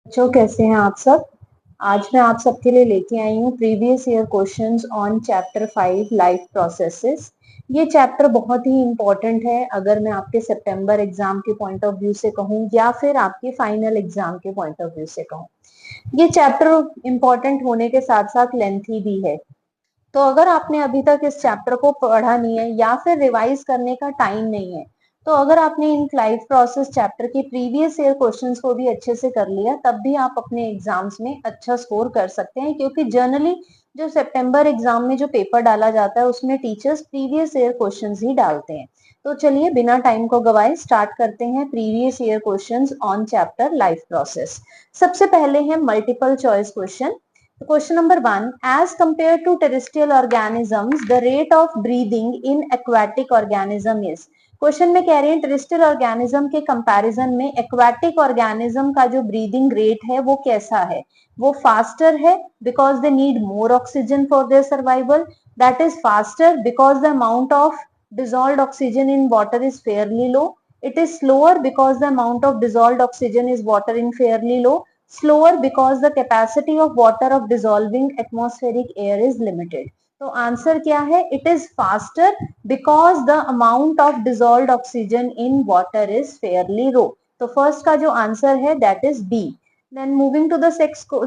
बच्चों कैसे हैं आप सब। आज मैं आप सबके लिए लेके आई हूँ previous year questions on chapter 5 life processes. ये चैप्टर बहुत ही इम्पोर्टेंट है अगर मैं आपके सितंबर एग्जाम के पॉइंट ऑफ व्यू से कहूँ या फिर आपके फाइनल एग्जाम के पॉइंट ऑफ व्यू से कहूँ। ये चैप्टर इम्पोर्टेंट होने के साथ साथ लेंथी भी है, तो अगर आपने अभी तक इस चैप्टर को पढ़ा नहीं है या फिर रिवाइज करने का टाइम नहीं है, तो अगर आपने इन लाइफ प्रोसेस चैप्टर के प्रीवियस ईयर क्वेश्चंस को भी अच्छे से कर लिया तब भी आप अपने एग्जाम्स में अच्छा स्कोर कर सकते हैं, क्योंकि जनरली जो सितंबर एग्जाम में जो पेपर डाला जाता है उसमें टीचर्स प्रीवियस ईयर क्वेश्चंस ही डालते हैं। तो चलिए बिना टाइम को गवाए स्टार्ट करते हैं previous year questions on chapter life process. सबसे पहले है multiple choice question. Question number 1. As compared to terrestrial organisms, the rate of breathing in aquatic organism is. Question में कह रहे हैं टेरेस्ट्रियल ऑर्गेनिज्म के कंपैरिजन में एक्वाटिक ऑर्गेनिज्म का जो ब्रीदिंग रेट है वो कैसा है। वो फास्टर है because they need more oxygen for their survival, that is faster because the amount of dissolved oxygen in water is fairly low, it is slower because the amount of dissolved oxygen is water in fairly low, slower because the capacity of water of dissolving atmospheric air is limited. तो answer क्या है? It is faster because the amount of dissolved oxygen in water is fairly low. तो first का जो answer है that is B. Then moving to the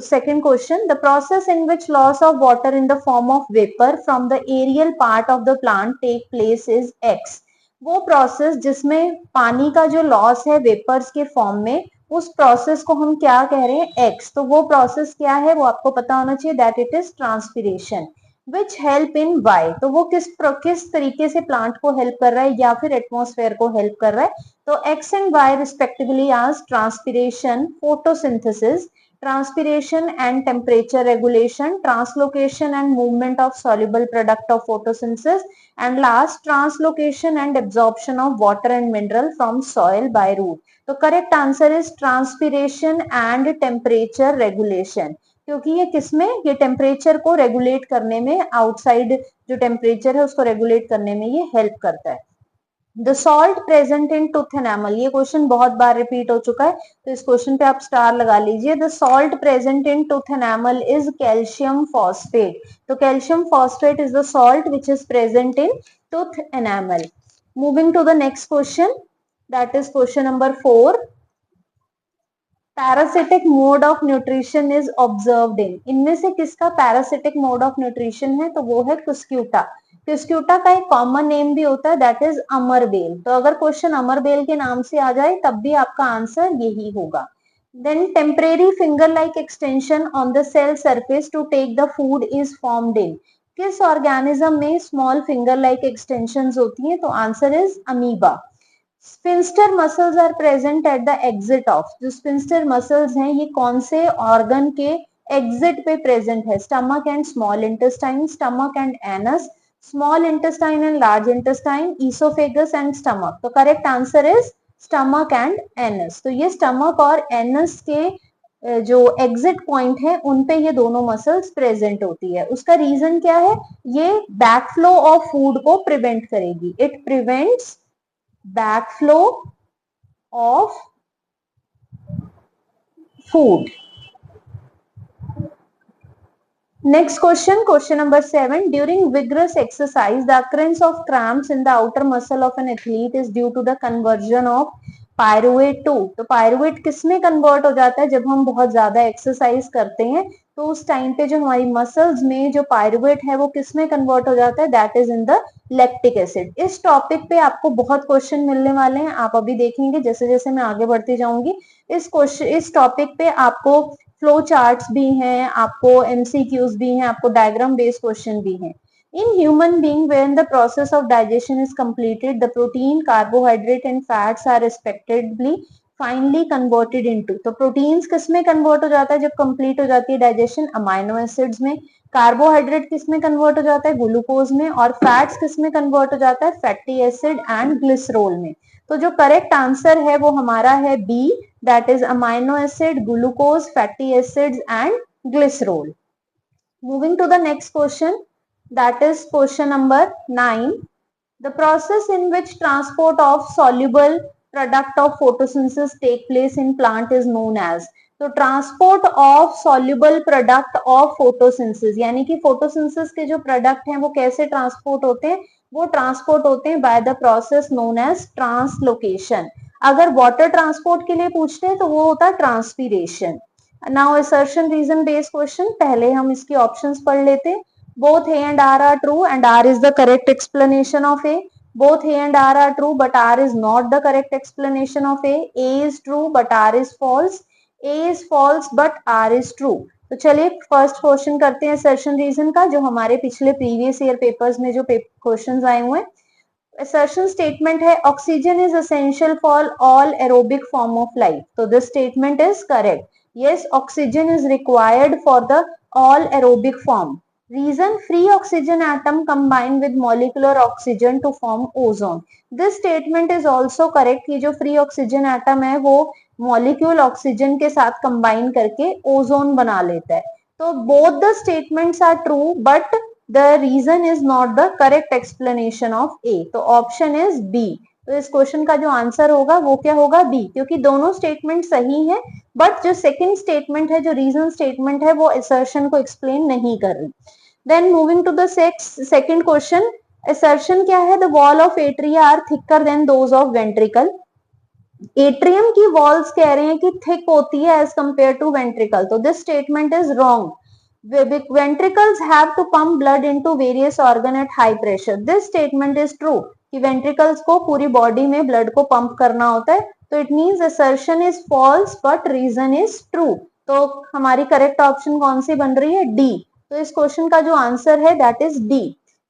second question, the process in which loss of water in the form of vapor from the aerial part of the plant take place is X. वो process जिसमें पानी का जो loss है vapours के form में, उस process को हम क्या कह रहे हैं? एक्स। तो वो प्रोसेस क्या है वो आपको पता होना चाहिए, that it is transpiration. Which help in why, तो वो किस तरीके से प्लांट को हेल्प कर रहा है या फिर एटमोस्फेयर को हेल्प कर रहा है। तो एक्स एंड वाई रिस्पेक्टिवली आज transpiration, photosynthesis, transpiration and temperature regulation, translocation and movement of soluble product of photosynthesis, and last translocation and absorption of water and mineral from soil by root. तो correct answer is transpiration and temperature regulation, क्योंकि ये किसमें, ये temperature को regulate करने में, outside जो temperature है उसको रेगुलेट करने में ये हेल्प करता है। The salt present in tooth enamel, ये क्वेश्चन बहुत बार रिपीट हो चुका है तो इस क्वेश्चन पे आप स्टार लगा लीजिए। The salt present in tooth enamel is calcium phosphate. तो calcium phosphate is the salt which is present in tooth enamel. Moving to the next question, that is question number 4। Parasitic mode of nutrition is observed in, इनमें से किसका parasitic mode of nutrition है? तो वो है कुस्क्यूटा। कुस्क्यूटा का एक common name भी होता है दैट इज अमरबेल। तो अगर क्वेश्चन अमरबेल के नाम से आ जाए तब भी आपका आंसर यही होगा। Then temporary finger like extension on the cell surface to take the food is formed in, किस ऑर्गेनिज्म में स्मॉल फिंगर लाइक एक्सटेंशन होती है? तो answer is amoeba. Sphincter muscles are present at the exit of, जो sphincter muscles हैं ये कौन से ऑर्गन के एग्जिट पे प्रेजेंट है? Stomach and small intestine, stomach and anus, small intestine and large intestine, oesophagus and stomach. तो correct answer is stomach and anus. तो ये स्टमक और एनस के जो एग्जिट पॉइंट है उन पे ये दोनों मसल्स प्रेजेंट होती है। उसका रीजन क्या है? ये बैकफ्लो ऑफ फूड को प्रिवेंट करेगी, it prevents backflow of food. Next question, question number 7. During vigorous exercise, the occurrence of cramps in the outer muscle of an athlete is due to the conversion of pyruvate to. तो pyruvate किस में convert हो जाता है? जब हम बहुत ज्यादा एक्सरसाइज करते हैं तो उस टाइम पे जो हमारी मसल्स में जो पायरुवेट है वो किस में कन्वर्ट हो जाता है? That is in the lactic acid. इस टॉपिक पे आपको बहुत क्वेश्चन मिलने वाले हैं, आप अभी देखेंगे जैसे जैसे मैं आगे बढ़ती जाऊंगी। इस टॉपिक पे आपको फ्लो चार्ट्स भी हैं, आपको एमसीक्यूज भी हैं, आपको डायग्राम बेस्ड क्वेश्चन भी हैं। In human being, when the process of digestion is completed, the protein, carbohydrate and fats are respectively finally converted into। तो प्रोटीन्स किस में कन्वर्ट हो जाता है जब कंप्लीट हो जाती है डाइजेशन? अमाइनो एसिड्स में। कार्बोहाइड्रेट किस में कन्वर्ट हो जाता है? ग्लूकोज में। और फैट्स किस में कन्वर्ट हो जाता है? फैटी एसिड एंड ग्लिसरोल में। तो जो करेक्ट आंसर है वो हमारा है B, that is amino acid, glucose, fatty acids and glycerol. Moving to the next question, that is question number 9. The process in which transport of soluble product of photosynthesis take place in plant is known as। तो transport of soluble product of photosynthesis, यानी कि photosynthesis के जो product हैं वो कैसे transport होते हैं, वो ट्रांसपोर्ट होते हैं by the process known as translocation. अगर वाटर ट्रांसपोर्ट के लिए पूछते हैं तो वो होता है transpiration. Now assertion reason based question, पहले हम इसकी ऑप्शंस पढ़ लेते हैं। Both A and R are true and R is the correct explanation of A. Both A and R are true, but R is not the correct explanation of A. A is true, but R is false. A is false, but R is true. तो चलिए first question करते हैं assertion reason का, जो हमारे पिछले previous year papers में जो क्वेश्चंस आए हुए हैं। assertion statement है oxygen is essential for all aerobic form of life. तो this statement is correct. Yes, oxygen is required for the all aerobic form. Reason, free oxygen atom combine with molecular oxygen to form ozone. This statement is also correct कि जो free oxygen atom है वो molecule oxygen के साथ combine करके ozone बना लेता है। तो both the statements are true, but the reason is not the correct explanation of A. तो option is B. तो इस क्वेश्चन का जो आंसर होगा वो क्या होगा, बी, क्योंकि दोनों स्टेटमेंट सही है, बट जो सेकंड स्टेटमेंट है, जो रीजन स्टेटमेंट है, वो असर्शन को एक्सप्लेन नहीं कर रही। Then moving to the second question, assertion क्या है, the wall of atria are thicker than those of ventricle. Atrium की वॉल्स कह रहे हैं कि थिक होती है एज कंपेयर टू वेंट्रिकल, तो this statement is wrong. Ventricles have to pump blood into various organ at high pressure. This statement is true कि ventricles को पूरी बॉडी में ब्लड को पंप करना होता है, तो it means assertion is false but reason is true. तो हमारी करेक्ट ऑप्शन कौन सी बन रही है, डी। तो इस क्वेश्चन का जो आंसर है that is D.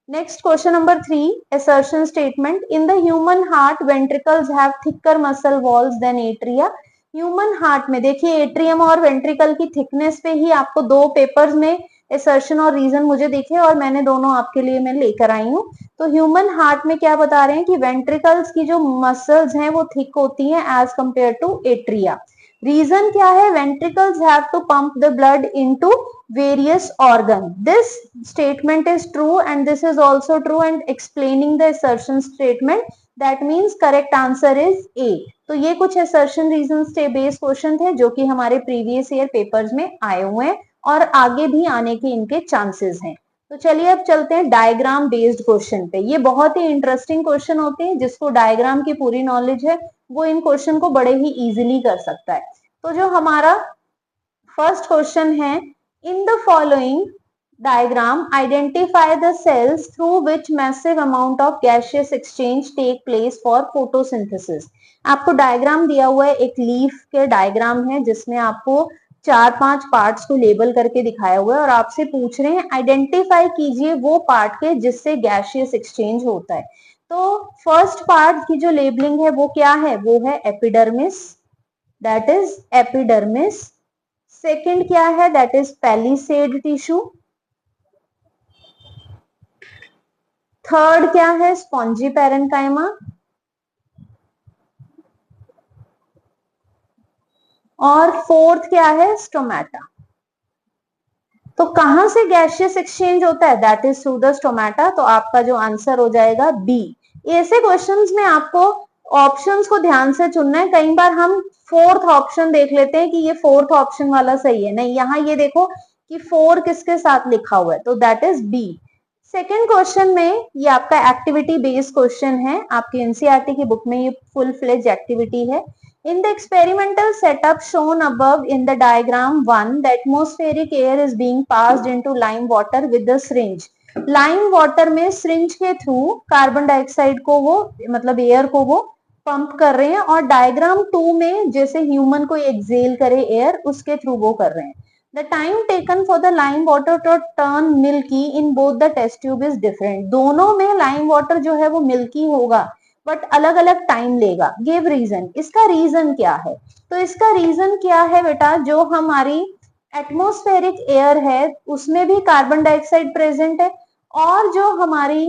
Next question number 3, assertion statement, in the human heart ventricles have thicker muscle walls than atria. Human heart में देखिए एट्रियम और वेंट्रिकल की थिकनेस पे ही आपको दो पेपर्स में assertion और रीजन मुझे दिखे और मैंने दोनों आपके लिए मैं लेकर आई हूँ। तो ह्यूमन हार्ट में क्या बता रहे हैं कि वेंट्रिकल्स की जो मसल्स हैं वो थिक होती हैं as compare to atria. Reason क्या है, ventricles have to pump the blood into various organ. This statement is true and this is also true, and explaining the assertion statement, that means correct answer is A. तो ये कुछ assertion reasons based question थे जो कि हमारे previous year papers में आए हुए हैं और आगे भी आने के इनके चांसेस हैं। तो चलिए अब चलते हैं डायग्राम बेस्ड क्वेश्चन पे। ये बहुत ही इंटरेस्टिंग क्वेश्चन होते हैं, जिसको डायग्राम की पूरी नॉलेज है वो इन क्वेश्चन को बड़े ही इजीली कर सकता है। तो जो हमारा फर्स्ट क्वेश्चन है, in the following diagram identify the cells through which massive amount of gaseous exchange take place for photosynthesis. आपको डायग्राम दिया हुआ है, एक लीफ के डायग्राम है जिसमें आपको 4-5 पार्ट्स को लेबल करके दिखाया हुआ है और आपसे पूछ रहे हैं आइडेंटिफाई कीजिए वो पार्ट के जिससे गैसियस एक्सचेंज होता है। तो फर्स्ट पार्ट की जो लेबलिंग है वो क्या है, वो है epidermis, that is epidermis. Second क्या है, that is palisade tissue. Third क्या है, स्पॉन्जी पैरेन्काइमा। और फोर्थ क्या है, स्टोमेटा। तो कहां से गैसियस एक्सचेंज होता है, that is through the stomata. तो आपका जो आंसर हो जाएगा बी। ऐसे क्वेश्चंस में आपको ऑप्शंस को ध्यान से चुनना है। कई बार हम फोर्थ ऑप्शन देख लेते हैं कि ये फोर्थ ऑप्शन वाला सही है, नहीं, यहाँ ये देखो कि 4 किसके साथ लिखा हुआ है, तो that is B. Second question में ये आपका एक्टिविटी बेस्ड क्वेश्चन है, आपकी एनसीईआरटी की बुक में ये फुल फ्लेज एक्टिविटी है। In the experimental setup shown above in the diagram 1, the atmospheric air is being passed into lime water with the syringe. Lime water में syringe के through carbon dioxide को वो मतलब air को वो pump कर रहे हैं, और डायग्राम 2 में जैसे ह्यूमन को एक्सेल करे एयर उसके थ्रू वो कर रहे हैं। The time taken for the lime water to turn milky in both the test tube is different. दोनों में लाइम वाटर जो है वो मिल्की होगा बट अलग अलग टाइम लेगा। गिव रीजन, इसका रीजन क्या है, तो इसका रीजन क्या है बेटा, जो हमारी एटमॉस्फेरिक एयर है उसमें भी कार्बन डाइऑक्साइड प्रेजेंट है और जो हमारी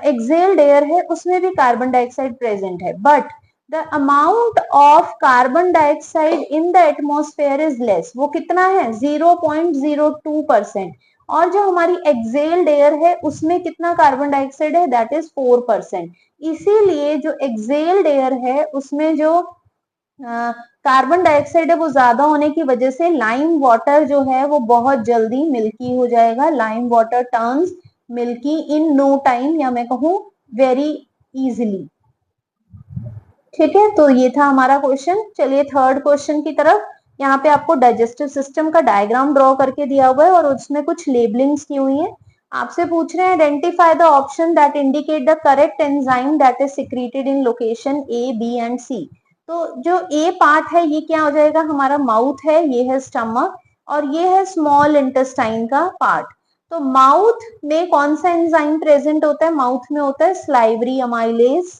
एक्सेल्ड एयर है उसमें भी कार्बन डाइऑक्साइड प्रेजेंट है, but the amount of carbon dioxide in the atmosphere is less. वो कितना है, 0.02%, और जो हमारी एक्सेल्ड एयर है उसमें कितना कार्बन डाइऑक्साइड है, दैट इज 4%। इसीलिए जो एक्सेल्ड एयर है उसमें जो कार्बन डाइऑक्साइड है वो ज्यादा होने की वजह से लाइम वाटर जो है वो बहुत जल्दी मिल्की हो जाएगा। Lime water turns milky in no time, या मैं कहूँ वेरी इजिली। ठीक है, तो ये था हमारा क्वेश्चन। चलिए थर्ड क्वेश्चन की तरफ। यहाँ पे आपको डाइजेस्टिव सिस्टम का डायग्राम ड्रॉ करके दिया हुआ है और उसमें कुछ लेबलिंग्स की हुई है। आपसे पूछ रहे हैं identify the option that indicate the correct enzyme that is secreted in location A, B and C. तो जो ए पार्ट है ये क्या हो जाएगा, हमारा माउथ है, ये है स्टमक, और ये है स्मॉल इंटेस्टाइन का पार्ट। तो माउथ में कौन सा एंजाइम प्रेजेंट होता है, माउथ में होता है स्लाइवरी अमाइलेज।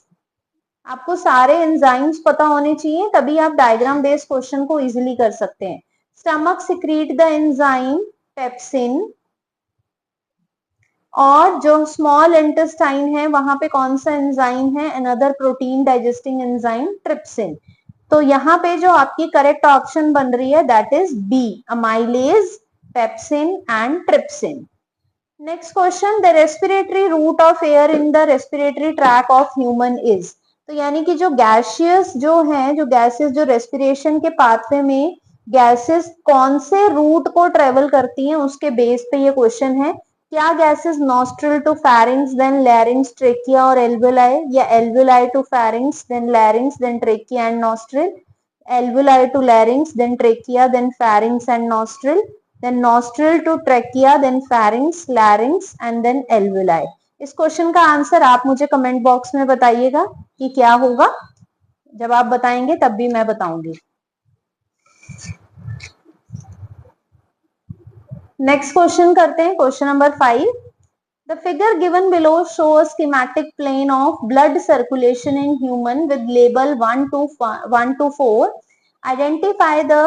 आपको सारे एंजाइम्स पता होने चाहिए, तभी आप डायग्राम बेस्ड क्वेश्चन को इजीली कर सकते हैं। Stomach secrete the enzyme pepsin, और जो स्मॉल इंटेस्टाइन है वहां पे कौन सा एंजाइम है, another protein digesting enzyme trypsin. तो यहाँ पे जो आपकी करेक्ट ऑप्शन बन रही है that is B, amylase, pepsin and trypsin. Next question, the respiratory route of air in the respiratory tract of human is. तो यानी कि जो गैसियस जो है, जो गैसेस जो रेस्पिरेशन के पाथवे में गैसेस कौन से रूट को ट्रेवल करती हैं उसके बेस पे ये क्वेश्चन है। क्या gases nostril to pharynx then larynx trachea और एल्वुलाई, या alveoli to pharynx then larynx then trachea and nostril, alveoli to larynx then trachea then pharynx and nostril, then nostril to trachea, then pharynx, larynx and then alveoli। इस question का answer आप मुझे comment box में बताइएगा कि क्या होगा। जब आप बताएंगे तब भी मैं बताऊंगी। नेक्स्ट क्वेश्चन करते हैं, question number 5। The figure given below show a schematic plane of blood circulation in human with label 1 to 4. Identify the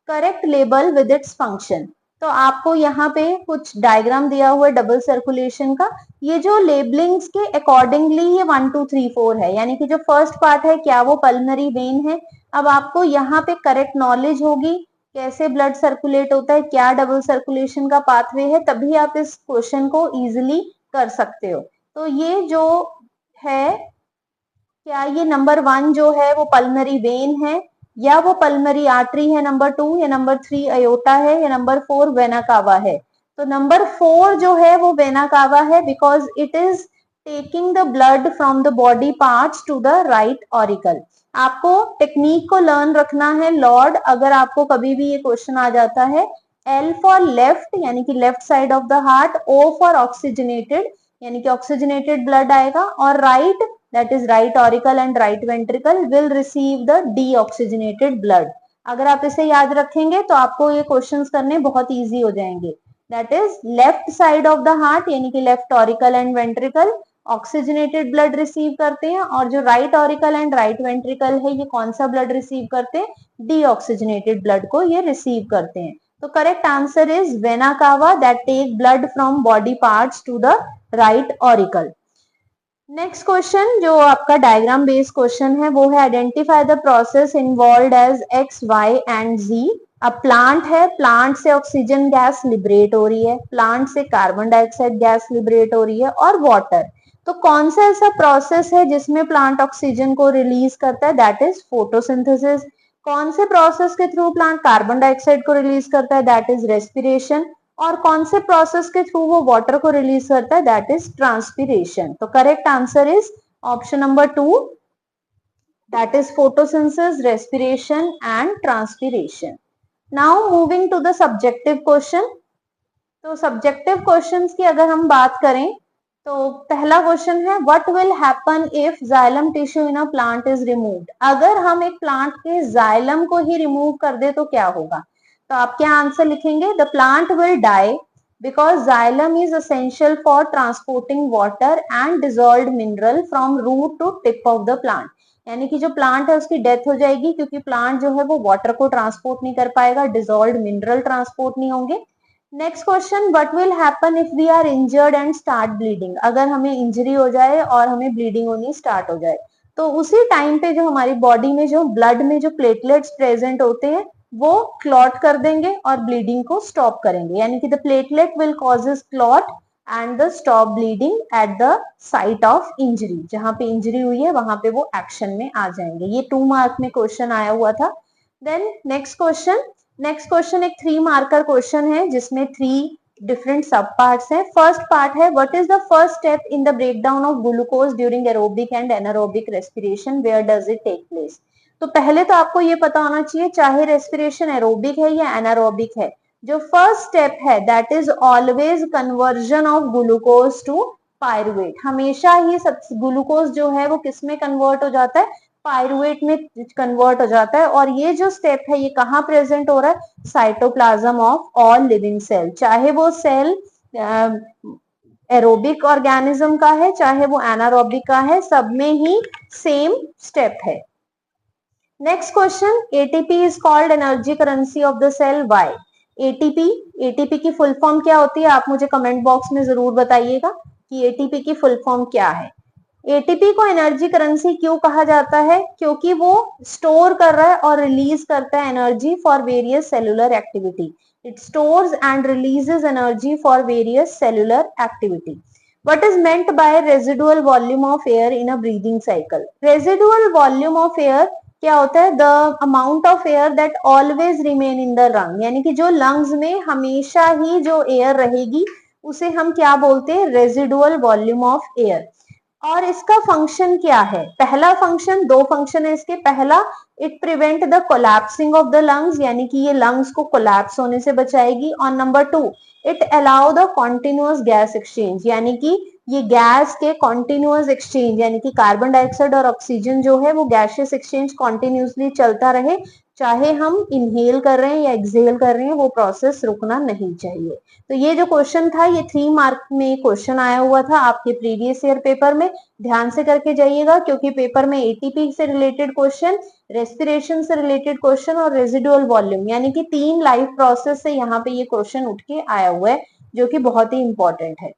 correct label with its function। तो आपको यहाँ पे कुछ डायग्राम दिया हुआ है डबल सर्कुलेशन का। ये जो लेबलिंग्स के अकॉर्डिंगली ये 1 2 3 4 है, यानी कि जो फर्स्ट पार्ट है क्या वो पल्मनरी वेन है। अब आपको यहाँ पे करेक्ट नॉलेज होगी कैसे ब्लड सर्कुलेट होता है, क्या डबल सर्कुलेशन का पाथवे है, तभी आप इस क्वेश्चन को इजिली कर सकते हो। तो ये जो है, क्या ये नंबर 1 जो है वो पल्मनरी वेन है, या वो पल्मनरी आर्टरी है नंबर 2, या नंबर 3 अयोटा है, या नंबर 4 वेना कावा है। तो नंबर 4 जो है वो वेना कावा है, because it is taking the blood from the body parts to the right auricle. आपको टेक्निक को लर्न रखना है लॉर्ड, अगर आपको कभी भी ये क्वेश्चन आ जाता है। L फॉर लेफ्ट यानी कि left side of the heart, O for oxygenated यानी कि ऑक्सीजनेटेड ब्लड आएगा, और right that is right auricle and right ventricle will receive the deoxygenated blood। अगर आप इसे याद रखेंगे तो आपको ये क्वेश्चंस करने बहुत इजी हो जाएंगे। That is left side of the heart यानी कि left auricle and ventricle oxygenated blood receive करते हैं, और जो right auricle and right ventricle है ये कौन सा ब्लड रिसीव करते हैं, डीऑक्सीजनेटेड ब्लड को ये रिसीव करते हैं। तो correct answer is vena cava that take blood from body parts to the right auricle. Next question जो आपका डायग्राम बेस्ड क्वेश्चन है वो है identify the process involve as X, Y and G. अब प्लांट है, प्लांट से oxygen gas liberate हो रही है, प्लांट से कार्बन डाइऑक्साइड गैस लिबरेट हो रही है, और वाटर। तो कौन सा ऐसा प्रोसेस है जिसमें प्लांट ऑक्सीजन को रिलीज करता है, दैट इज फोटोसिंथेसिस। कौन से प्रोसेस के थ्रू प्लांट कार्बन डाइऑक्साइड को रिलीज करता है, दैट इज रेस्पिरेशन। और कौन से प्रोसेस के थ्रू वो वाटर को रिलीज करता है, दैट इज ट्रांसपिरेशन। तो correct answer is option number 2, that is photosynthesis, respiration and transpiration. Now moving to the subjective question. तो सब्जेक्टिव क्वेश्चंस की अगर हम बात करें तो पहला क्वेश्चन है what will happen if xylem tissue in a plant is removed. अगर हम एक प्लांट के जाइलम को ही रिमूव कर दे तो क्या होगा। तो आप क्या आंसर लिखेंगे, the plant will die because xylem is essential for transporting water and dissolved mineral from root to tip of the plant. यानी कि जो प्लांट है उसकी डेथ हो जाएगी क्योंकि प्लांट जो है वो वाटर को ट्रांसपोर्ट नहीं कर पाएगा, डिजॉल्व्ड मिनरल ट्रांसपोर्ट नहीं होंगे। Next question, what will happen if we are injured and start bleeding. अगर हमें इंजरी हो जाए और हमें ब्लीडिंग होनी स्टार्ट हो जाए तो उसी टाइम पे जो हमारी बॉडी में जो ब्लड में जो प्लेटलेट्स प्रेजेंट होते हैं वो क्लॉट कर देंगे और ब्लीडिंग को स्टॉप करेंगे, यानी कि the platelet will causes clot and the stop bleeding at the site of injury, जहां पे इंजरी हुई है वहां पे वो एक्शन में आ जाएंगे। ये 2 मार्क में क्वेश्चन आया हुआ था। देन नेक्स्ट क्वेश्चन एक 3 मार्कर क्वेश्चन है जिसमें 3 डिफरेंट सब पार्ट्स हैं। फर्स्ट पार्ट है what is the first step in the breakdown of glucose during aerobic and anaerobic respiration, where does it take place. तो पहले तो आपको ये पता होना चाहिए चाहे रेस्पिरेशन एरोबिक है या एनारोबिक है, जो फर्स्ट स्टेप है that is always conversion of glucose to pyruvate. हमेशा ही ग्लूकोज जो है वो किस में कन्वर्ट हो जाता है, पायरुवेट में कन्वर्ट हो जाता है। और ये जो स्टेप है ये कहाँ प्रेजेंट हो रहा है, cytoplasm of all living cell, चाहे वो सेल एरोबिक ऑर्गेनिज्म का है चाहे वो एनारोबिक का है, सब में ही सेम स्टेप है। Next question, ATP is called energy currency of the cell, why. ATP की फुल फॉर्म क्या होती है, आप मुझे कमेंट बॉक्स में जरूर बताइएगा कि एटीपी की फुल फॉर्म क्या है। एटीपी को एनर्जी करेंसी क्यों कहा जाता है, क्योंकि वो स्टोर कर रहा है और रिलीज करता है energy for various cellular activity. It stores and releases energy for various cellular activity. What is meant by residual volume of air in a breathing cycle? Residual volume of air क्या होता है, the amount of air that always remain in the lung, यानी कि जो lungs में हमेशा ही जो air रहेगी उसे हम क्या बोलते हैं, रेजिडुअल वॉल्यूम ऑफ एयर। और इसका फंक्शन क्या है, पहला फंक्शन, 2 फंक्शन है इसके। पहला, it prevent the collapsing of the lungs, यानी कि ये लंग्स को कोलैप्स होने से बचाएगी। और number 2, it allow the continuous gas exchange, यानी कि ये गैस के कॉन्टिन्यूअस एक्सचेंज, यानी कि कार्बन डाइऑक्साइड और ऑक्सीजन जो है वो गैसियस एक्सचेंज कॉन्टिन्यूसली चलता रहे, चाहे हम इनहेल कर रहे हैं या एक्सहेल कर रहे हैं, वो प्रोसेस रुकना नहीं चाहिए। तो ये जो क्वेश्चन था ये 3 मार्क में क्वेश्चन आया हुआ था आपके प्रीवियस ईयर पेपर में, ध्यान से करके जाइएगा क्योंकि पेपर में एटीपी से रिलेटेड क्वेश्चन, रेस्पिरेशन से रिलेटेड क्वेश्चन और रेजिडुअल वॉल्यूम, यानी कि 3 लाइफ प्रोसेस से यहाँ पे ये क्वेश्चन उठ के आया हुआ है जो कि बहुत ही इंपॉर्टेंट है।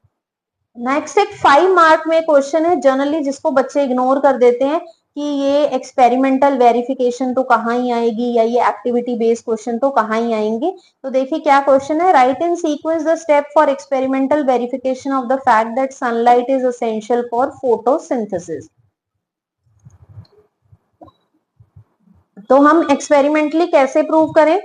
नेक्स्ट एक 5 मार्क में क्वेश्चन है, जनरली जिसको बच्चे इग्नोर कर देते हैं कि ये एक्सपेरिमेंटल वेरिफिकेशन तो कहाँ ही आएगी या ये एक्टिविटी बेस्ड क्वेश्चन तो कहाँ ही आएंगे। तो देखिए क्या क्वेश्चन है, right in sequence the step for experimental verification of the fact that sunlight is essential for photosynthesis. तो हम एक्सपेरिमेंटली कैसे प्रूव करें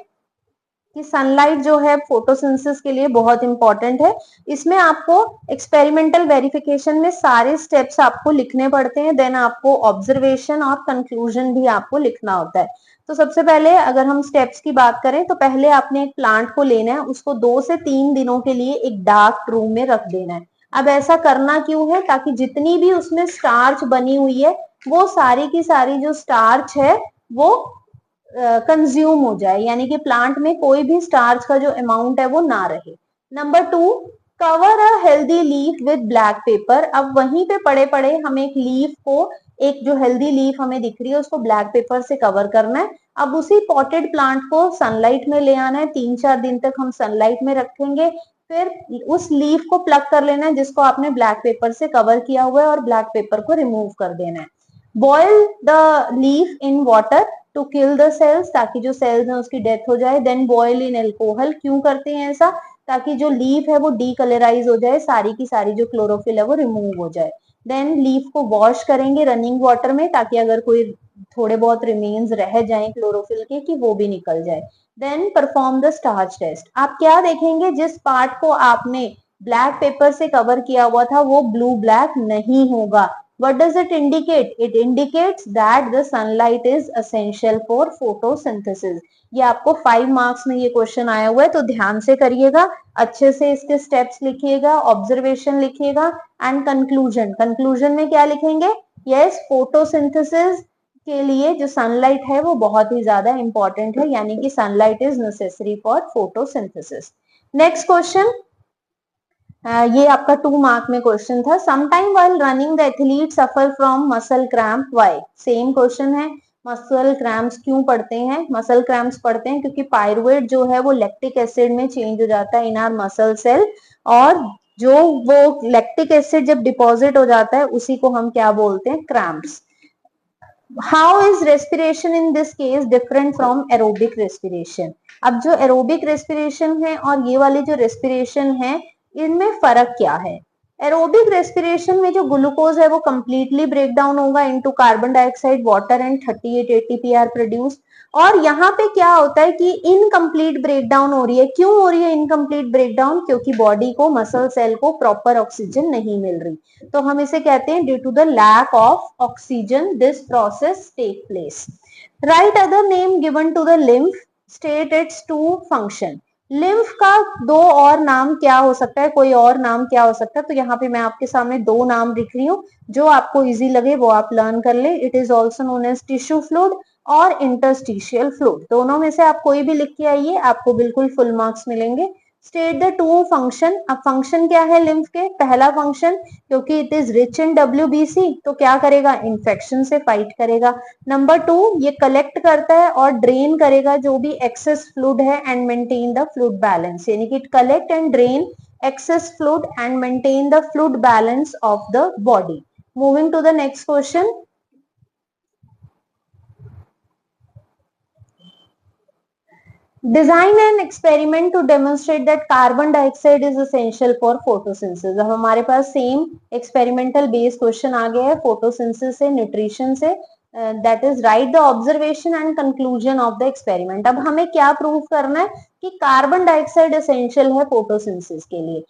कि सनलाइट जो है फोटोसिंथेसिस के लिए बहुत इंपॉर्टेंट है। इसमें आपको एक्सपेरिमेंटल वेरिफिकेशन में सारे स्टेप्स आपको लिखने पड़ते हैं, देन आपको ऑब्जर्वेशन और कंक्लूजन भी आपको लिखना होता है। तो सबसे पहले अगर हम स्टेप्स की बात करें तो पहले आपने एक प्लांट को लेना है, उसको 2 से 3 दिनों के लिए एक डार्क रूम में रख देना है। अब ऐसा करना क्यों है, ताकि जितनी भी उसमें स्टार्च बनी हुई है वो सारी की सारी जो स्टार्च है वो कंज्यूम हो जाए, यानी कि प्लांट में कोई भी स्टार्च का जो अमाउंट है वो ना रहे। Number 2, cover a healthy leaf with black pepper. अब वहीं पे पड़े पड़े हम एक लीफ को, एक जो हेल्दी लीफ हमें दिख रही है उसको ब्लैक पेपर से कवर करना है। अब उसी पॉटेड प्लांट को सनलाइट में ले आना है, 3-4 दिन तक हम सनलाइट में रखेंगे, फिर उस लीफ को प्लग कर लेना है जिसको आपने ब्लैक पेपर से कवर किया हुआ है और ब्लैक पेपर को रिमूव कर देना है। Boil the leaf in water to kill the cells, ताकि जो सेल्स हैं उसकी डेथ हो जाए। देन बॉयल इन एल्कोहल, क्यों करते हैं ऐसा, ताकि जो लीफ है वो डीकलराइज हो जाए, सारी की सारी जो क्लोरोफिल है वो रिमूव हो जाए। देन लीफ को वॉश करेंगे रनिंग वाटर में, ताकि अगर कोई थोड़े बहुत रिमेन्स रह जाए क्लोरोफिल के कि वो भी निकल जाए। Then perform the starch test. आप क्या देखेंगे, जिस पार्ट को आपने ब्लैक पेपर से कवर किया हुआ था वो ब्लू ब्लैक नहीं होगा। What does it indicate? It indicates that the sunlight is essential for photosynthesis. ये आपको 5 मार्क्स में ये क्वेश्चन आया हुआ है, तो ध्यान से करिएगा, अच्छे से इसके स्टेप्स लिखिएगा, ऑब्जर्वेशन लिखिएगा एंड कंक्लूजन। कंक्लूजन में क्या लिखेंगे, यस फोटोसिंथेसिस के लिए जो सनलाइट है वो बहुत ही ज्यादा इंपॉर्टेंट है, यानी कि sunlight is necessary for photosynthesis. Next question, ये आपका 2 मार्क में क्वेश्चन था। Sometime while running the athlete suffer from muscle cramp, why. Same question है, मसल क्रैम्प्स क्यों पड़ते हैं, मसल क्रैम्प्स पड़ते हैं क्योंकि पायरुवेट जो है वो लैक्टिक एसिड में चेंज हो जाता है इन आवर मसल सेल, और जो वो लैक्टिक एसिड जब डिपॉजिट हो जाता है उसी को हम क्या बोलते हैं, cramps. How is respiration in this case different from aerobic respiration. अब जो एरोबिक रेस्पिरेशन है और ये वाली जो रेस्पिरेशन है इनमें फर्क क्या है? एरोबिक रेस्पिरेशन में जो ग्लूकोज है वो कंप्लीटली ब्रेक डाउन होगा into carbon dioxide, water and 38 ATP are produce. और यहाँ पे क्या होता है कि इनकम्प्लीट ब्रेकडाउन हो रही है। क्यों हो रही है इनकम्प्लीट ब्रेकडाउन? क्योंकि बॉडी को, मसल सेल को प्रॉपर ऑक्सीजन नहीं मिल रही। तो हम इसे कहते हैं due to the lack of oxygen this process take place. Right other name given to the lymph, state its two function. Lymph का दो और नाम क्या हो सकता है, कोई और नाम क्या हो सकता है? तो यहाँ पे मैं आपके सामने दो नाम लिख रही हूँ, जो आपको इजी लगे वो आप लर्न कर ले। It is also known as tissue fluid और इंटरस्टिशियल फ्लूइड। दोनों में से आप कोई भी लिख के आइए, आपको बिल्कुल फुल मार्क्स मिलेंगे। State the two function. अब फंक्शन क्या है लिम्फ के? पहला फंक्शन, क्योंकि it is rich in WBC तो क्या करेगा? इन्फेक्शन से फाइट करेगा। नंबर 2, ये कलेक्ट करता है और ड्रेन करेगा जो भी एक्सेस फ्लूइड है and maintain the fluid balance, यानी कि it collect and drain excess fluid and maintain the fluid balance of the body. Moving to the next question. Design an experiment to demonstrate that carbon dioxide is essential for photosynthesis. अब हमारे पास same experimental based question आ गया है photosynthesis से, nutrition से। That is right the observation and conclusion of the experiment. अब हमें क्या prove करना है? कि कार्बन डाइऑक्साइड एसेंशियल है फोटोसिंथेसिस के लिए।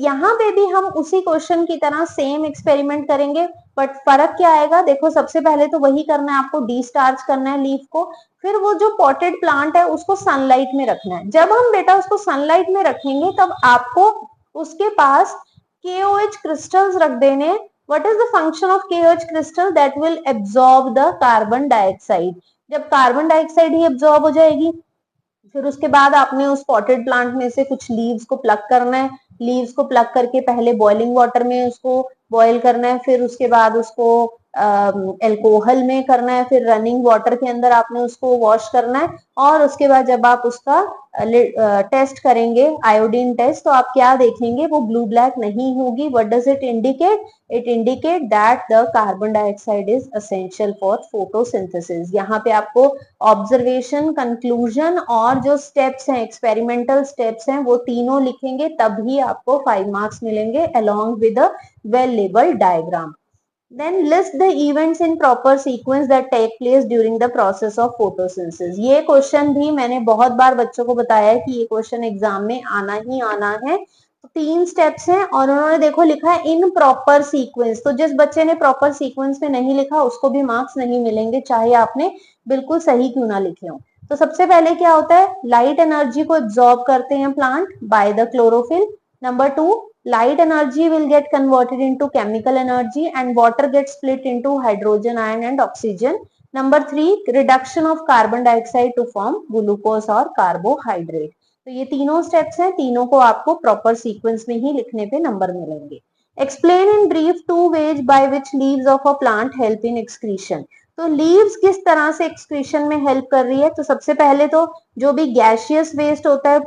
यहाँ पे भी हम उसी क्वेश्चन की तरह सेम एक्सपेरिमेंट करेंगे, बट फर्क क्या आएगा? देखो, सबसे पहले तो वही करना है आपको, डिस्टार्च करना है लीफ को। फिर वो जो पॉटेड प्लांट है उसको सनलाइट में रखना है। जब हम बेटा उसको सनलाइट में रखेंगे तब आपको उसके पास KOH क्रिस्टल्स रख देने। What is the function of KOH crystal? That will absorb the carbon dioxide. जब कार्बन डाइऑक्साइड ही एब्जॉर्ब हो जाएगी, फिर उसके बाद आपने उस पॉटेड प्लांट में से कुछ लीव्स को प्लग करना है। लीव्स को प्लग करके पहले बॉइलिंग वाटर में उसको बॉईल करना है, फिर उसके बाद उसको एल्कोहल में करना है, फिर रनिंग वाटर के अंदर आपने उसको वॉश करना है। और उसके बाद जब आप उसका टेस्ट करेंगे, आयोडीन टेस्ट, तो आप क्या देखेंगे? वो ब्लू ब्लैक नहीं होगी। What does it indicate? It indicate that the carbon dioxide is essential for photosynthesis. यहाँ पे आपको ऑब्जर्वेशन, कंक्लूजन और जो स्टेप्स हैं, एक्सपेरिमेंटल स्टेप्स हैं, वो तीनों लिखेंगे, तभी आपको 5 मार्क्स मिलेंगे along with a well labeled diagram. Then list the events in proper sequence that take place during the process of photosynthesis. ये क्वेश्चन भी मैंने बहुत बार बच्चों को बताया है कि ये क्वेश्चन एग्जाम में आना ही आना है। तो 3 स्टेप्स हैं और उन्होंने देखो लिखा है इन प्रॉपर सीक्वेंस। तो जिस बच्चे ने प्रॉपर सीक्वेंस में नहीं लिखा उसको भी मार्क्स नहीं मिलेंगे, चाहे आपने बिल्कुल सही क्यों ना लिखे हो। तो सबसे पहले क्या होता है? लाइट एनर्जी को एब्जॉर्ब करते हैं plant by the chlorophyll. Number 2, light energy will get converted into chemical energy and water gets split into hydrogen ion and oxygen. Number 3, reduction of carbon dioxide to form glucose और carbohydrate. तो ये तीनों steps हैं, तीनों को आपको proper sequence में ही लिखने पे नंबर मिलेंगे। Explain in brief 2 ways by which leaves of a plant help in excretion. तो लीव्स किस तरह से एक्सक्रीशन में हेल्प कर रही है? तो सबसे पहले तो जो भी गैशियस वेस्ट होता है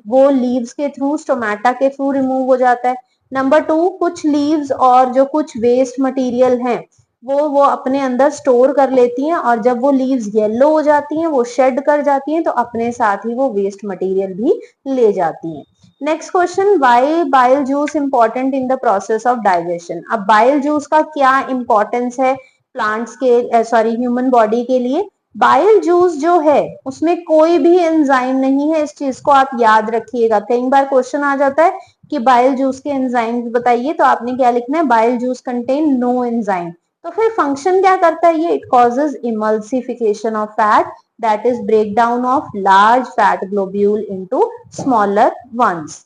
वो लीव्स के थ्रू, स्टोमेटा के थ्रू रिमूव हो जाता है। नंबर 2, कुछ लीव्स और जो कुछ वेस्ट मटेरियल हैं वो अपने अंदर स्टोर कर लेती हैं, और जब वो लीव्स येलो हो जाती हैं, वो शेड कर जाती हैं, तो अपने साथ ही वो वेस्ट मटेरियल भी ले जाती हैं। Next question, why bile juice important in the process of digestion. अब बाइल जूस का क्या इंपॉर्टेंस है प्लांट्स के, सॉरी, ह्यूमन बॉडी के लिए? बाइल जूस जो है उसमें कोई भी एंजाइम नहीं है, इस चीज को आप याद रखिएगा। कई बार क्वेश्चन आ जाता है कि बाइल जूस के एंजाइम्स बताइए, तो आपने क्या लिखना है? Bile juice contain no enzyme. तो फिर फंक्शन क्या करता है ये? It causes emulsification of fat, that is breakdown of large fat globule into smaller ones.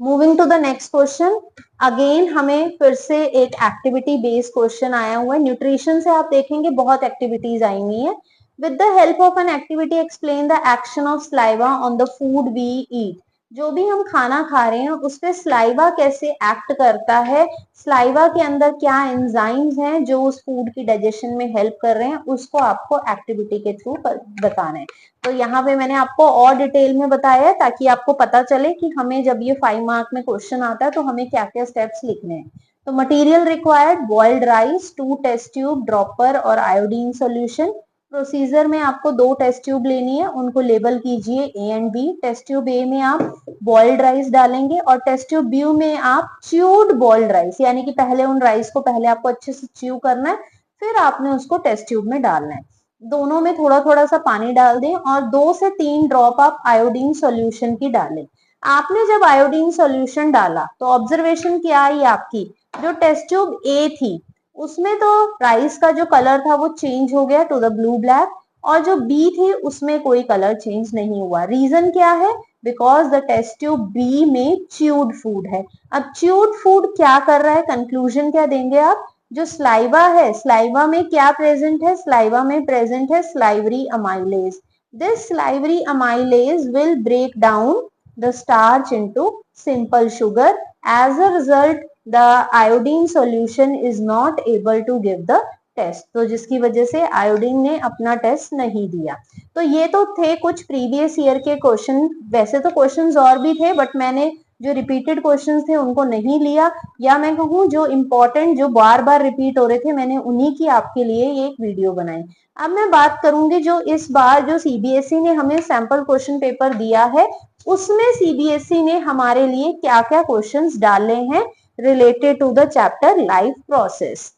Moving to the next question, again हमें फिर से एक एक्टिविटी बेस्ड क्वेश्चन आया हुआ है। न्यूट्रिशन से आप देखेंगे बहुत एक्टिविटीज आई हुई है। With the help of an activity explain the action of saliva on the food we eat. जो भी हम खाना खा रहे हैं उस पे स्लाइवा कैसे एक्ट करता है, स्लाइवा के अंदर क्या एंजाइम्स हैं जो उस फूड की डाइजेशन में हेल्प कर रहे हैं, उसको आपको एक्टिविटी के थ्रू बताना है। तो यहाँ पे मैंने आपको और डिटेल में बताया है ताकि आपको पता चले कि हमें जब ये 5 मार्क में क्वेश्चन आता है तो हमें क्या क्या स्टेप्स लिखने हैं। तो material required, boiled rice, 2 test tube, dropper और आयोडीन सोल्यूशन। प्रोसीजर में आपको 2 टेस्ट ट्यूब लेनी है, उनको लेबल कीजिए A and B. Test tube A में आप बॉइल्ड राइस डालेंगे और टेस्ट ट्यूब बी में आप च्यूड बॉइल्ड राइस, यानी कि पहले उन राइस को पहले आपको अच्छे से च्यू करना है, फिर आपने उसको टेस्ट ट्यूब में डालना है। दोनों में थोड़ा थोड़ा सा पानी डाल दें और 2 से 3 ड्रॉप आप आयोडीन सॉल्यूशन की डालें। आपने जब आयोडीन सॉल्यूशन डाला तो ऑब्जर्वेशन क्या आई आपकी, जो टेस्ट ट्यूब ए थी उसमें तो राइस का जो कलर था वो चेंज हो गया टू द ब्लू ब्लैक, और जो बी थी उसमें कोई कलर चेंज नहीं हुआ। रीजन क्या है, because the test tube B में च्यूड फूड है। अब च्यूड फूड क्या कर रहा है, कंक्लूजन क्या देंगे आप, जो स्लाइवा है, स्लाइवा में क्या प्रेजेंट है, स्लाइवा में प्रेजेंट है salivary amylase. This salivary amylase will break down the starch into simple sugar. As a result, the iodine solution is not able to give the test. तो जिसकी वजह से आयोडीन ने अपना टेस्ट नहीं दिया। तो ये तो थे कुछ प्रीवियस ईयर के क्वेश्चन। वैसे तो क्वेश्चंस और भी थे, बट मैंने जो रिपीटेड क्वेश्चंस थे उनको नहीं लिया, या मैं कहूँ जो इम्पोर्टेंट जो बार बार रिपीट हो रहे थे मैंने उन्हीं की आपके लिए ये एक वीडियो बनाई। अब मैं बात करूंगी जो इस बार जो सीबीएसई ने हमें सैंपल क्वेश्चन पेपर दिया है, उसमें सीबीएसई ने हमारे लिए क्या क्या क्वेश्चंस डाले हैं related to the chapter life process.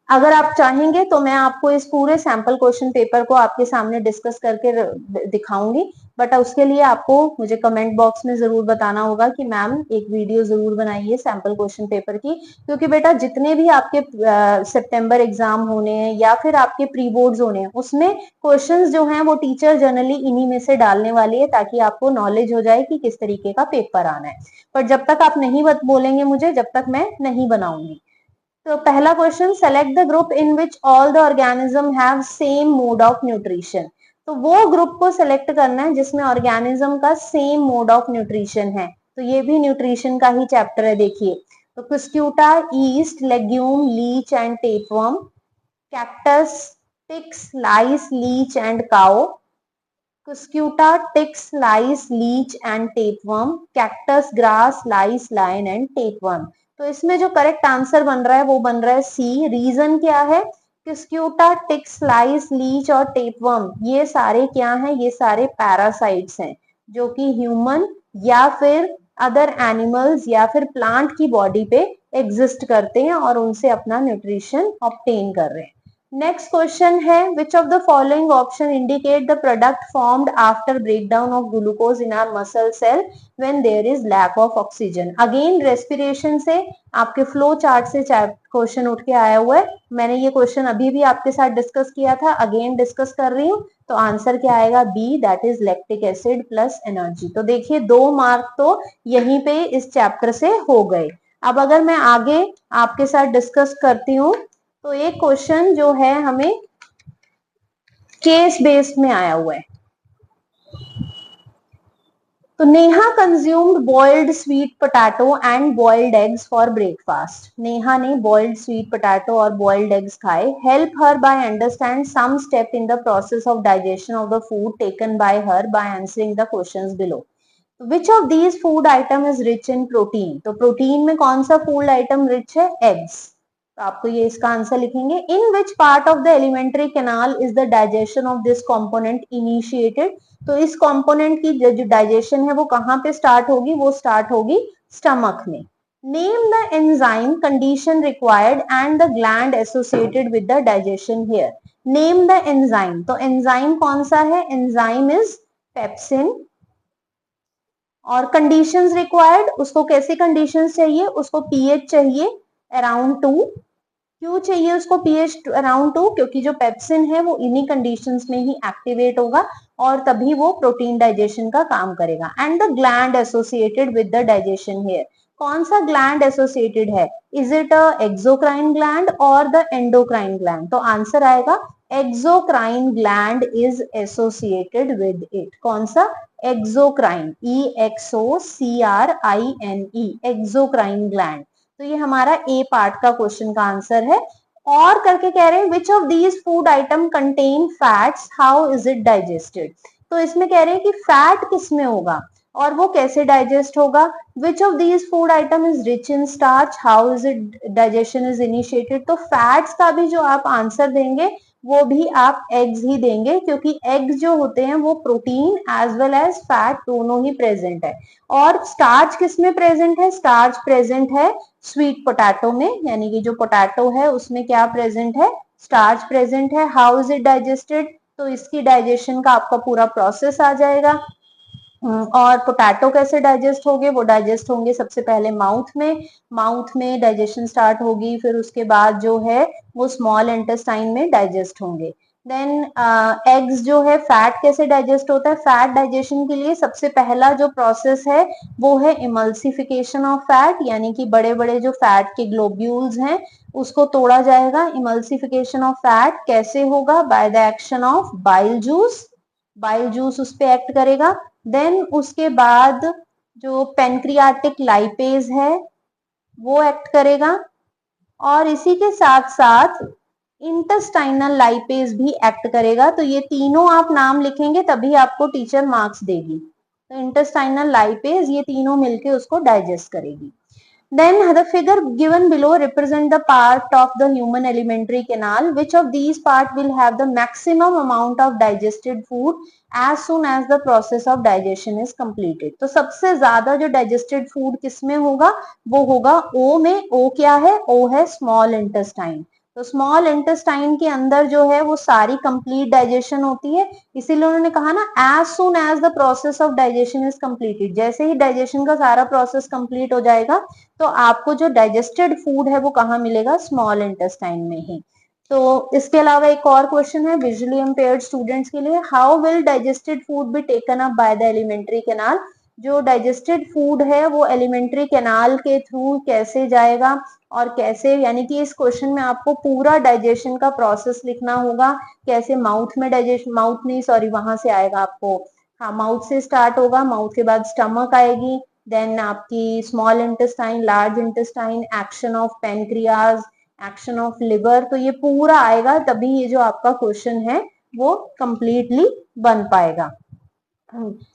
अगर आप चाहेंगे तो मैं आपको इस पूरे सैंपल क्वेश्चन पेपर को आपके सामने डिस्कस करके दिखाऊंगी, बट उसके लिए आपको मुझे कमेंट बॉक्स में जरूर बताना होगा कि मैम एक वीडियो जरूर बनाइए सैंपल क्वेश्चन पेपर की, क्योंकि बेटा जितने भी आपके सितंबर एग्जाम होने हैं या फिर आपके प्री बोर्ड्स होने हैं उसमें क्वेश्चंस जो हैं वो टीचर जनरली इन्हीं में से डालने वाली है, ताकि आपको नॉलेज हो जाए कि किस तरीके का पेपर आना है। पर जब तक आप नहीं बोलेंगे मुझे, जब तक मैं नहीं बनाऊंगी। तो पहला question, select the group in which all the organism have same mode of nutrition. तो वो ग्रुप को सेलेक्ट करना है जिसमें ऑर्गेनिज्म का सेम मोड ऑफ न्यूट्रिशन है। तो ये भी न्यूट्रिशन का ही चैप्टर है, देखिए। तो cuscuta, yeast, legume, leech and tapeworm, cactus, ticks, lice, leech and cow, cuscuta, ticks, lice, leech and tapeworm, cactus, grass, lice, line and tapeworm. तो इसमें जो करेक्ट आंसर बन रहा है वो बन रहा है सी। रीजन क्या है, कुस्क्यूटा, टिक्स, लाइस, लीच और टेपवर्म ये सारे क्या हैं, ये सारे पैरासाइट्स हैं जो कि ह्यूमन या फिर अदर एनिमल्स या फिर प्लांट की बॉडी पे एग्जिस्ट करते हैं और उनसे अपना न्यूट्रिशन ऑब्टेन कर रहे हैं। नेक्स्ट क्वेश्चन है, which of the following option indicate the product formed after breakdown of glucose in our muscle cell when there is lack of oxygen. Again respiration से आपके फ्लो चार्ट से question उठ के आया हुआ है। मैंने ये क्वेश्चन अभी भी आपके साथ डिस्कस किया था, अगेन डिस्कस कर रही हूँ। तो आंसर क्या आएगा, B, that is lactic acid plus energy. तो देखिए 2 मार्क तो यहीं पे इस चैप्टर से हो गए। अब अगर मैं आगे आपके साथ डिस्कस करती हूँ तो एक क्वेश्चन जो है हमें केस बेस्ड में आया हुआ है। तो Neha consumed boiled sweet potato and boiled eggs for breakfast. Neha ने बॉइल्ड स्वीट पोटैटो और बॉइल्ड एग्स खाए। Help her by understand some step in the process of digestion of the food taken by her by answering the questions below. Which of these food item is rich in protein. तो protein में कौन सा food item rich है, eggs. तो आपको ये इसका answer लिखेंगे। इन which part of the alimentary canal is the digestion of this component initiated. तो इस कंपोनेंट की जो डाइजेशन है वो कहाँ पे स्टार्ट होगी, वो स्टार्ट होगी स्टमक में। Name the enzyme condition required and the gland associated with the digestion here. Name the enzyme. तो एंजाइम कौन सा है, एंजाइम इज पेप्सिन। और कंडीशंस रिक्वायर्ड, उसको कैसी कंडीशंस चाहिए, उसको पीएच चाहिए अराउंड 2। क्यों चाहिए उसको पीएच अराउंड 2, क्योंकि जो पेप्सिन है वो इन्हीं कंडीशंस में ही एक्टिवेट होगा और तभी वो प्रोटीन डाइजेशन का काम करेगा। And the gland associated with the digestion here. कौन सा ग्लैंड एसोसिएटेड है, is it a exocrine gland और द एंडोक्राइन ग्लैंड। तो आंसर आएगा exocrine gland is associated with it. कौन सा, एक्सोक्राइन, EXOCRINE, एक्सोक्राइन ग्लैंड। तो ये हमारा ए पार्ट का क्वेश्चन का आंसर है। और करके कह रहे हैं विच of these food atom contain fats, how is it digested. तो इसमें कह रहे हैं कि फैट किसमें होगा और वो कैसे डाइजेस्ट होगा। विच of these food item is rich in starch, how is it digestion is initiated. तो फैट्स का भी जो आप आंसर देंगे वो भी आप एग्स ही देंगे, क्योंकि एग्स जो होते हैं वो protein as well as fat दोनों ही प्रेजेंट है। और स्टार्च किस में प्रेजेंट है? स्टार्च प्रेजेंट है स्वीट पोटैटो में, यानी कि जो पोटैटो है उसमें क्या प्रेजेंट है? स्टार्च प्रेजेंट है। How is it digested? तो इसकी डाइजेशन का आपका पूरा प्रोसेस आ जाएगा। और पोटैटो कैसे डाइजेस्ट होंगे? वो डाइजेस्ट होंगे सबसे पहले माउथ में डाइजेशन स्टार्ट होगी, फिर उसके बाद जो है वो स्मॉल इंटेस्टाइन में डाइजेस्ट होंगे। देन एग्स जो है, फैट कैसे डाइजेस्ट होता है? फैट डाइजेशन के लिए सबसे पहला जो प्रोसेस है वो है इमल्सिफिकेशन ऑफ फैट, यानी कि बड़े बड़े जो फैट के ग्लोब्यूल्स हैं उसको तोड़ा जाएगा। इमल्सिफिकेशन ऑफ फैट कैसे होगा? By the action of bile juice. Bile juice उस पे एक्ट करेगा। देन उसके बाद जो पेनक्रियाटिक लाइपेज है वो एक्ट करेगा, और इसी के साथ साथ इंटेस्टाइनल लाइपेज भी एक्ट करेगा। तो ये तीनों आप नाम लिखेंगे तभी आपको टीचर मार्क्स देगी। तो इंटेस्टाइनल लाइपेज ये तीनों मिलके उसको डाइजेस्ट करेगी। Then the figure given below represent the part of the human alimentary canal. Which of these part will have the maximum amount of digested food as soon as the process of digestion is completed? तो सबसे ज्यादा जो digested food किसमें होगा? वो होगा O में। O क्या है? O है small intestine। तो स्मॉल इंटेस्टाइन के अंदर जो है वो सारी कंप्लीट डाइजेशन होती है, इसीलिए उन्होंने कहा ना as soon as the process of digestion is completed. जैसे ही डाइजेशन का सारा प्रोसेस कंप्लीट हो जाएगा तो आपको जो डाइजेस्टेड फूड है वो कहाँ मिलेगा? स्मॉल इंटेस्टाइन में ही। तो इसके अलावा एक और क्वेश्चन है विजुअली इम्पेयर्ड स्टूडेंट्स के लिए, how will digested food be taken up by the alimentary canal? जो डाइजेस्टेड फूड है वो एलिमेंट्री कैनाल के थ्रू कैसे जाएगा और कैसे, यानी कि इस क्वेश्चन में आपको पूरा डाइजेशन का प्रोसेस लिखना होगा। कैसे माउथ में डाइजेशन, माउथ नहीं सॉरी, वहां से आएगा आपको, हाँ माउथ से स्टार्ट होगा, माउथ के बाद स्टमक आएगी, देन आपकी small intestine, large intestine, action of pancreas, action of liver. तो ये पूरा आएगा तभी ये जो आपका क्वेश्चन है वो कंप्लीटली बन पाएगा।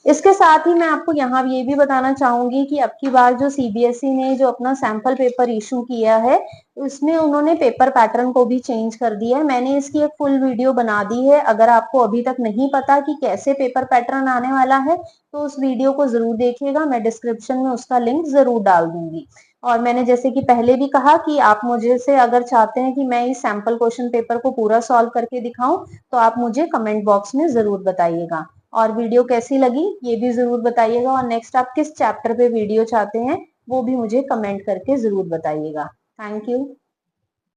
इसके साथ ही मैं आपको यहाँ ये भी बताना चाहूंगी कि अब की बार जो सीबीएसई ने जो अपना सैंपल पेपर इशू किया है उसमें उन्होंने पेपर पैटर्न को भी चेंज कर दिया है। मैंने इसकी एक फुल वीडियो बना दी है। अगर आपको अभी तक नहीं पता कि कैसे पेपर पैटर्न आने वाला है तो उस वीडियो को जरूर देखिएगा, मैं डिस्क्रिप्शन में उसका लिंक जरूर डाल दूंगी। और मैंने जैसे कि पहले भी कहा कि आप मुझे से अगर चाहते हैं कि मैं इस सैंपल क्वेश्चन पेपर को पूरा सॉल्व करके दिखाऊं तो आप मुझे कमेंट बॉक्स में जरूर बताइएगा। और वीडियो कैसी लगी ये भी जरूर बताइएगा, और नेक्स्ट आप किस चैप्टर पे वीडियो चाहते हैं वो भी मुझे कमेंट करके जरूर बताइएगा। Thank you.